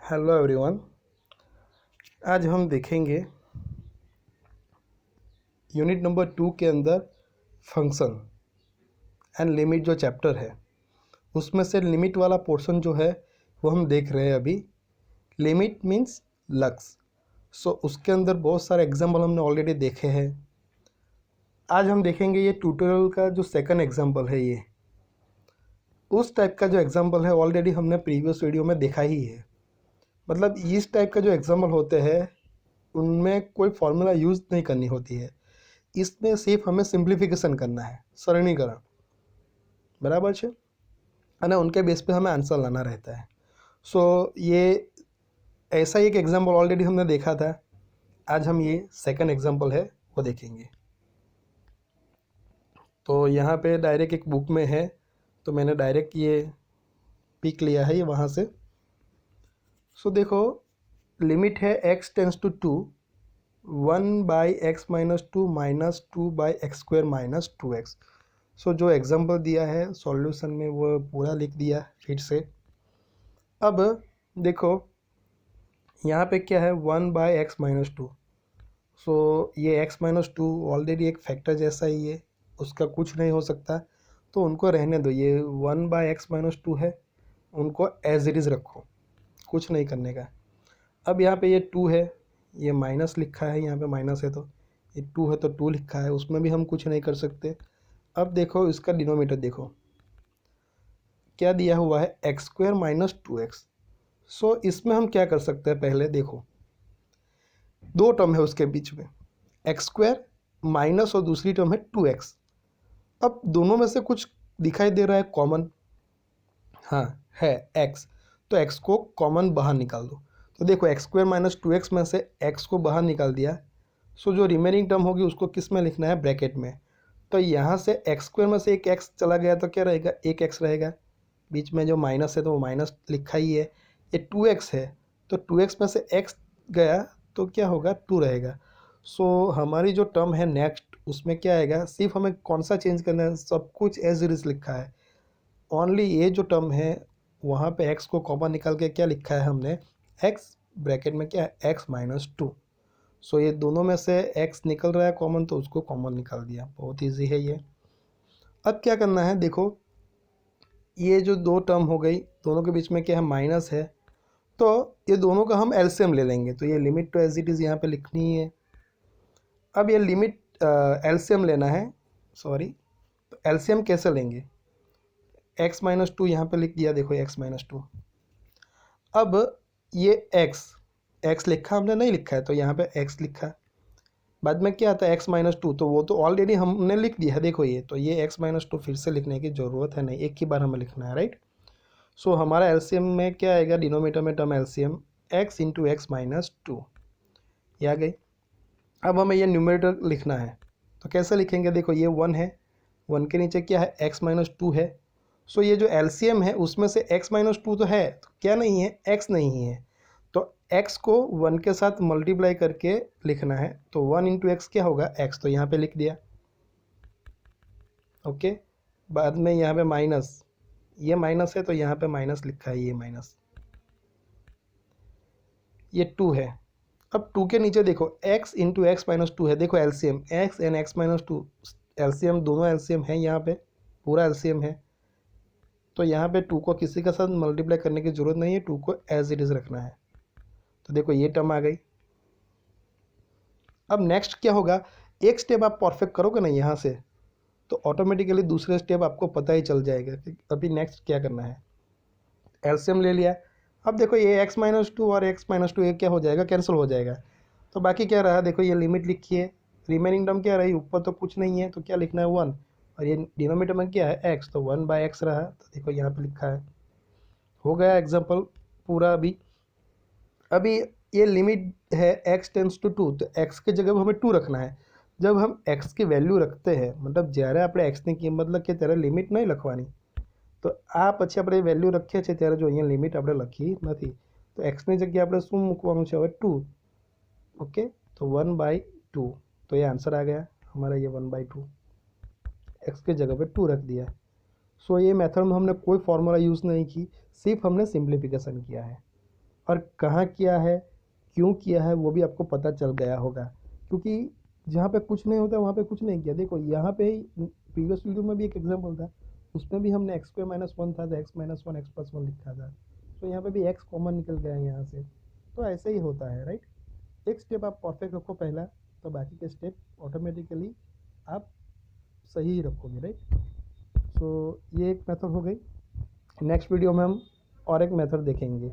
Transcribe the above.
Hello everyone. आज हम देखेंगे यूनिट नंबर 2 के अंदर फंक्शन एंड लिमिट जो चैप्टर है उसमें से लिमिट वाला पोर्शन जो है वो हम देख रहे हैं अभी। Limit means lux. सो उसके अंदर बहुत सारे एग्जाम्पल हमने ऑलरेडी देखे हैं। आज हम देखेंगे ये ट्यूटोरियल का जो सेकंड एग्जाम्पल है। ये उस टाइप का जो एग्जाम्पल है ऑलरेडी हमने प्रीवियस वीडियो में देखा ही है। मतलब इस टाइप का जो एग्जाम्पल होते हैं उनमें कोई फॉर्मूला यूज़ नहीं करनी होती है। इसमें सिर्फ हमें सिंप्लीफिकेशन करना है, सरलीकरण, बराबर है ना। उनके बेस पे हमें आंसर लाना रहता है। सो ये ऐसा ही एक एग्जांपल ऑलरेडी हमने देखा था। आज हम ये सेकंड एग्जांपल है वो देखेंगे। तो यहाँ पे डायरेक्ट एक बुक में है, तो मैंने डायरेक्ट ये पिक लिया है ये वहाँ से। सो देखो, लिमिट है x tense to 2 1/x-2 -2/x² सो जो एग्जांपल दिया है सॉल्यूशन में वो पूरा लिख दिया फिर से। अब देखो यहाँ पे क्या है 1/x-2। सो ये x-2 ऑलरेडी एक फैक्टर जैसा ही है, उसका कुछ नहीं हो सकता, तो उनको रहने दो। ये 1/x-2 है, उनको एज इट इज़ रखो, कुछ नहीं करने का। अब यहाँ पे ये 2 है, ये माइनस लिखा है, यहाँ पे माइनस है तो ये 2 है तो 2 लिखा है, उसमें भी हम कुछ नहीं कर सकते। अब देखो इसका डिनोमीटर देखो क्या दिया हुआ है, x² - 2x। सो इसमें हम क्या कर सकते हैं, पहले देखो दो टर्म है उसके बीच में, x² माइनस और दूसरी टर्म है 2x। अब दोनों में से कुछ दिखाई दे रहा है कॉमन, हाँ है x, तो x को कॉमन बाहर निकाल दो। तो देखो x² - 2x में से x को बाहर निकाल दिया। सो जो रिमेनिंग टर्म होगी उसको किस में लिखना है, ब्रैकेट में। तो यहाँ से x² में से एक x चला गया तो क्या रहेगा, एक x रहेगा। बीच में जो माइनस है तो वो माइनस लिखा ही है। ये 2x है तो 2x में से x गया तो क्या होगा, 2 रहेगा। सो हमारी जो टर्म है नेक्स्ट, उसमें क्या आएगा, सिर्फ हमें कौन सा चेंज करना है, सब कुछ एज इट इज लिखा है। ओनली ये जो टर्म है वहाँ पे x को कॉमन निकाल के क्या लिखा है हमने, x ब्रैकेट में क्या है, x-2। सो ये दोनों में से x निकल रहा है कॉमन तो उसको कॉमन निकाल दिया, बहुत ईजी है ये। अब क्या करना है, देखो ये जो दो टर्म हो गई, दोनों के बीच में क्या है, माइनस है, तो ये दोनों का हम एलसीएम ले लेंगे। तो ये लिमिट तो एज इट इज़ यहाँ पे लिखनी ही है। अब ये लिमिट एलसीएम लेना है, सॉरी, तो एलसीएम कैसे लेंगे, x-2 यहाँ पे लिख दिया, देखो x-2। अब ये x लिखा हमने, नहीं लिखा है तो यहाँ पे x लिखा। बाद में क्या आता है x-2, तो वो तो ऑलरेडी हमने लिख दिया है, देखो ये, तो ये x-2 फिर से लिखने की ज़रूरत है नहीं, एक ही बार हमें लिखना है, राइट। सो हमारा एलसीएम में क्या आएगा, डिनोमीटर में टर्म एलसीएम x × x-2 ये आ गई। अब हमें ये न्यूमरेटर लिखना है, तो कैसे लिखेंगे, देखो ये 1 है, 1 के नीचे क्या है, x-2 है। सो ये जो एलसीएम है उसमें से x-2 तो है, तो क्या नहीं है, x नहीं है, तो x को 1 के साथ मल्टीप्लाई करके लिखना है। तो 1 × x क्या होगा, x, तो यहाँ पे लिख दिया, ओके। बाद में यहाँ पे माइनस, ये माइनस है तो यहाँ पे माइनस लिखा है, ये माइनस, ये 2 है। अब 2 के नीचे देखो x × x-2 है, देखो LCM x and x-2, LCM दोनों एलसीएम है, यहाँ पे पूरा एलसीएम है, तो यहाँ पे 2 को किसी के साथ मल्टीप्लाई करने की ज़रूरत नहीं है, 2 को एज इट इज़ रखना है। तो देखो ये टर्म आ गई। अब नेक्स्ट क्या होगा, एक स्टेप आप परफेक्ट करोगे ना यहाँ से, तो ऑटोमेटिकली दूसरे स्टेप आपको पता ही चल जाएगा कि अभी नेक्स्ट क्या करना है। एलसीएम ले लिया, अब देखो ये x-2 और x-2 ये क्या हो जाएगा, कैंसिल हो जाएगा। तो बाकी क्या रहा, देखो ये लिमिट लिखी है, रिमेनिंग टर्म क्या रही, ऊपर तो कुछ नहीं है तो क्या लिखना है, 1, और ये डिनोमीटर में क्या है, x, तो 1/x रहा, तो देखो यहाँ पे लिखा है। हो गया एग्जाम्पल पूरा। अभी ये लिमिट है x टेंस टू 2, तो x की जगह हमें 2 रखना है। जब हम x की वैल्यू रखते हैं, मतलब જ્યારે આપણે x ની કિંમત લખીએ ત્યારે લિમિટ નહીં લખવાની, તો આ પછી આપણે વેલ્યુ રખીએ છીએ ત્યારે જો અહીંયા લિમિટ આપણે લખી નથી, તો x ની જગ્યાએ આપણે શું મૂકવાનું છે હવે, 2, ओके। तो 1/2, तो ये आंसर आ गया हमारा, ये 1/2, x की जगह पे 2 रख दिया। सो ये मेथड में हमने कोई फार्मूला यूज़ नहीं की, सिर्फ हमने सिंप्लीफिकेशन किया है। और कहाँ किया है, क्यों किया है, वो भी आपको पता चल गया होगा। क्योंकि जहाँ पे कुछ नहीं होता वहाँ पे कुछ नहीं किया। देखो यहाँ पे ही प्रीवियस वीडियो में भी एक एग्जाम्पल था, उसमें भी हमने एक्स स्क्वायर माइनस वन था तो x minus one x plus one लिखा था, तो यहाँ पे भी एक्स कॉमन निकल गया है यहाँ से। तो ऐसे ही होता है, राइट। एक स्टेप आप परफेक्ट रखो पहला, तो बाकी के स्टेप ऑटोमेटिकली आप सही ही रखोगे, राइट। सो ये एक मेथड हो गई। नेक्स्ट वीडियो में हम और एक मेथड देखेंगे।